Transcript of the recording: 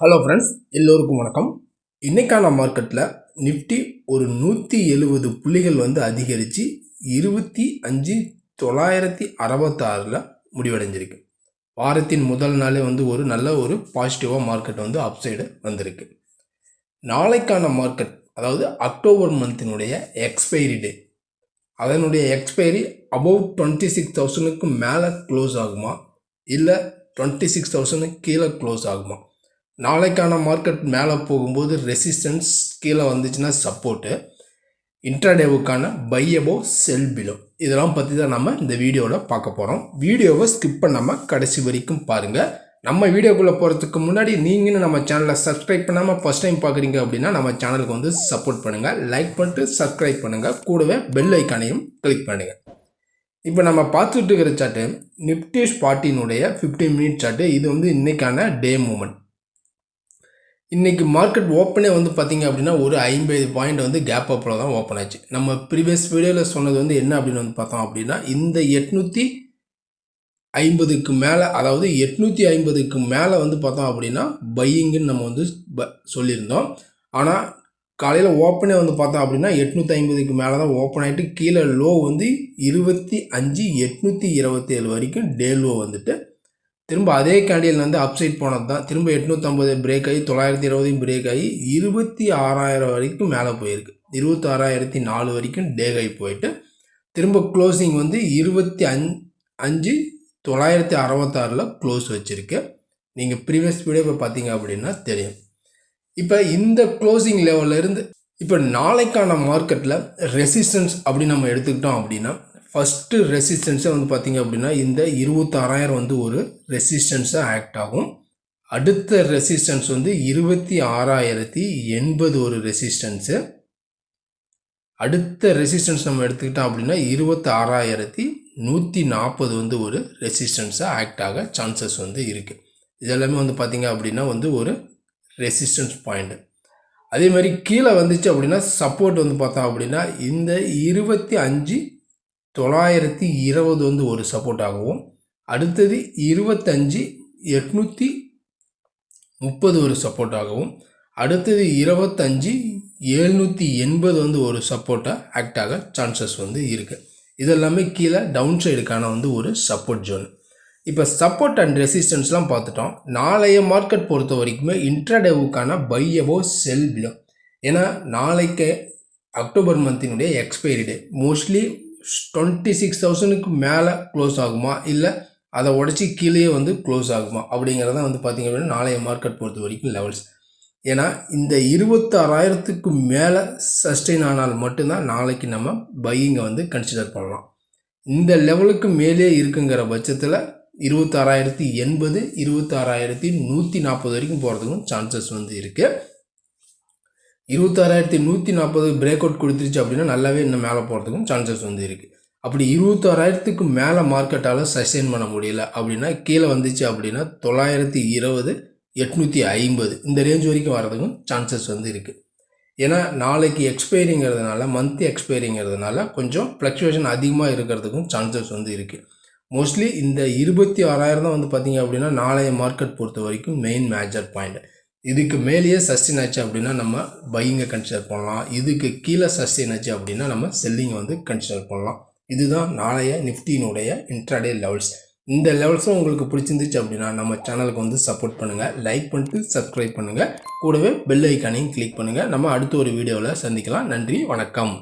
Hello friends, எல்லோருக்கும் வணக்கம். இன்றைக்கான மார்க்கெட்டில் நிஃப்டி ஒரு 170 புள்ளிகள் அதிகரித்து 25,966 முடிவடைஞ்சிருக்கு. வாரத்தின் முதல் நாளே ஒரு நல்ல ஒரு பாசிட்டிவாக மார்க்கெட் அப்சைடு வந்திருக்கு. நாளைக்கான மார்க்கெட், அதாவது அக்டோபர் மந்தினுடைய எக்ஸ்பைரி டே, அதனுடைய எக்ஸ்பைரி அபவ் 26,000க்கு மேலே க்ளோஸ் ஆகுமா இல்லை 26,000 கீழே க்ளோஸ் ஆகுமா? நாளைக்கான மார்க்கெட் மேலே போகும்போது ரெசிஸ்டன்ஸ், கீழே வந்துச்சுன்னா சப்போர்ட்டு, இன்ட்ராடேவுக்கான பை அபோவ் செல் பிலோ, இதெல்லாம் பற்றி தான் நம்ம இந்த வீடியோவில் பார்க்க போகிறோம். வீடியோவை ஸ்கிப் பண்ணாமல் கடைசி வரைக்கும் பாருங்கள். நம்ம வீடியோக்குள்ளே போகிறதுக்கு முன்னாடி நீங்களும் நம்ம சேனலை சப்ஸ்கிரைப் பண்ணாமல் ஃபஸ்ட் டைம் பார்க்குறீங்க அப்படின்னா நம்ம சேனலுக்கு சப்போர்ட் பண்ணுங்கள், லைக் பண்ணிட்டு சப்ஸ்கிரைப் பண்ணுங்கள், கூடவே பெல் ஐக்கானையும் கிளிக் பண்ணுங்கள். இப்போ நம்ம பார்த்துட்டு இருக்கிற சார்ட்டு நிஃப்டி ஸ்பாட்டினுடைய 15 மினிட் சார்ட்டு. இது இன்றைக்கான டே மூமெண்ட். இன்றைக்கி மார்க்கெட் ஓப்பனே பார்த்திங்க அப்படின்னா ஒரு 50 பாயிண்ட் கேப் அப்பில் தான் ஓப்பன் ஆச்சு. நம்ம ப்ரீவியஸ் வீடியோவில் சொன்னது என்ன அப்படின்னு பார்த்தோம் அப்படின்னா, இந்த 850க்கு மேலே, அதாவது 850க்கு மேலே பார்த்தோம் அப்படின்னா பையிங்குன்னு நம்ம சொல்லியிருந்தோம். ஆனால் காலையில் ஓப்பனே பார்த்தோம் அப்படின்னா 850க்கு மேலே தான் ஓப்பன் ஆகிட்டு கீழே லோ 25,827 வரைக்கும் டே லோ திரும்ப அதே கேண்டில் அப்சைட் போனது தான். திரும்ப 850 பிரேக் ஆகி 920 பிரேக் ஆகி 26,000 வரைக்கும் மேலே போயிருக்கு. 26,004 வரைக்கும் டே ஹை போயிட்டு திரும்ப க்ளோசிங் 25,966 க்ளோஸ் வச்சுருக்கு. நீங்கள் ப்ரீவியஸ் வீடியோ பார்த்தீங்க அப்படின்னா தெரியும். இப்போ இந்த க்ளோசிங் லெவலில் இருந்து இப்போ நாளைக்கான மார்க்கெட்டில் ரெசிஸ்டன்ஸ் அப்படின்னு நம்ம எடுத்துக்கிட்டோம் அப்படின்னா, ஃபஸ்ட்டு ரெசிஸ்டன்ஸை பார்த்திங்க அப்படின்னா இந்த 26,000 ஒரு ரெசிஸ்டன்ஸாக ஆக்ட் ஆகும். அடுத்த ரெசிஸ்டன்ஸ் 26,080 ஒரு ரெசிஸ்டன்ஸு. அடுத்த ரெசிஸ்டன்ஸ் நம்ம எடுத்துக்கிட்டோம் அப்படின்னா 26,140 ஒரு ரெசிஸ்டன்ஸாக ஆக்ட் ஆக சான்சஸ் இருக்குது. இதெல்லாமே பார்த்திங்க அப்படின்னா ஒரு ரெசிஸ்டன்ஸ் பாயிண்ட். அதே மாதிரி கீழே வந்துச்சு அப்படின்னா சப்போர்ட் பார்த்தோம் அப்படின்னா இந்த 25,920 ஒரு சப்போர்ட் ஆகவும், அடுத்தது 25,830 ஒரு சப்போர்ட் ஆகவும், அடுத்தது 25,780 ஒரு சப்போர்ட்டாக ஆக்ட் ஆக சான்சஸ் இருக்குது. இதெல்லாமே கீழே டவுன் சைடுக்கான ஒரு சப்போர்ட் ஜோன். இப்போ சப்போர்ட் அண்ட் ரெசிஸ்டன்ஸ்லாம் பார்த்துட்டோம். நாளைய மார்க்கெட் பொறுத்த வரைக்குமே இன்ட்ராடேவுக்கான பை அபோவ் செல் பிலோ. ஏன்னா நாளைக்கு அக்டோபர் மந்தினுடைய எக்ஸ்பைரி டே. மோஸ்ட்லி 26,000க்கு மேலே க்ளோஸ் ஆகுமா இல்லை அதை உடச்சி கீழே க்ளோஸ் ஆகுமா அப்படிங்கிறத பார்த்திங்க அப்படின்னா நாளைய மார்க்கெட் பொறுத்த வரைக்கும் லெவல்ஸ். ஏன்னா இந்த 26,000க்கு மேலே சஸ்டெயின் ஆனால் மட்டும்தான் நாளைக்கு நம்ம பையிங்கை கன்சிடர் பண்ணலாம். இந்த லெவலுக்கு மேலே இருக்குங்கிற பட்சத்தில் 26,080, 26,140 வரைக்கும் போகிறதுக்கும் சான்சஸ் இருக்குது. 26,140 பிரேக் அவுட் கொடுத்துருச்சு அப்படின்னா நல்லாவே இன்னும் மேலே போகிறதுக்கும் சான்சஸ் இருக்குது. அப்படி 26,000க்கு மேலே மார்க்கெட்டால் சஸ்டெயின் பண்ண முடியல அப்படின்னா கீழே வந்துச்சு அப்படின்னா 920, 850 இந்த ரேஞ்ச் வரைக்கும் வர்றதுக்கும் சான்சஸ் இருக்குது. ஏன்னா நாளைக்கு எக்ஸ்பைரிங்கிறதுனால, மந்த்லி எக்ஸ்பைரிங்கிறதுனால கொஞ்சம் ஃப்ளக்சுவேஷன் அதிகமாக இருக்கிறதுக்கும் சான்சஸ் இருக்குது. மோஸ்ட்லி இந்த 26,000 தான் பார்த்திங்க அப்படின்னா நாளைய மார்க்கெட் பொறுத்த வரைக்கும் மெயின் மேஜர் பாயிண்ட். இதுக்கு மேலேயே சஸ்டெயின் ஆச்சு அப்படின்னா நம்ம பையிங்கை கன்சிடர் பண்ணலாம். இதுக்கு கீழே சஸ்டெயின் ஆச்சு அப்படின்னா நம்ம செல்லிங்கை கன்சிடர் பண்ணலாம். இதுதான் நாளைய நிஃப்டியினுடைய இன்ட்ராடே லெவல்ஸ். இந்த லெவல்ஸும் உங்களுக்கு பிடிச்சிருந்துச்சு அப்படின்னா நம்ம சேனலுக்கு சப்போர்ட் பண்ணுங்கள், லைக் பண்ணிட்டு சப்ஸ்கிரைப் பண்ணுங்கள், கூடவே பெல் ஐக்கானையும் கிளிக் பண்ணுங்கள். நம்ம அடுத்த ஒரு வீடியோவில் சந்திக்கலாம். நன்றி, வணக்கம்.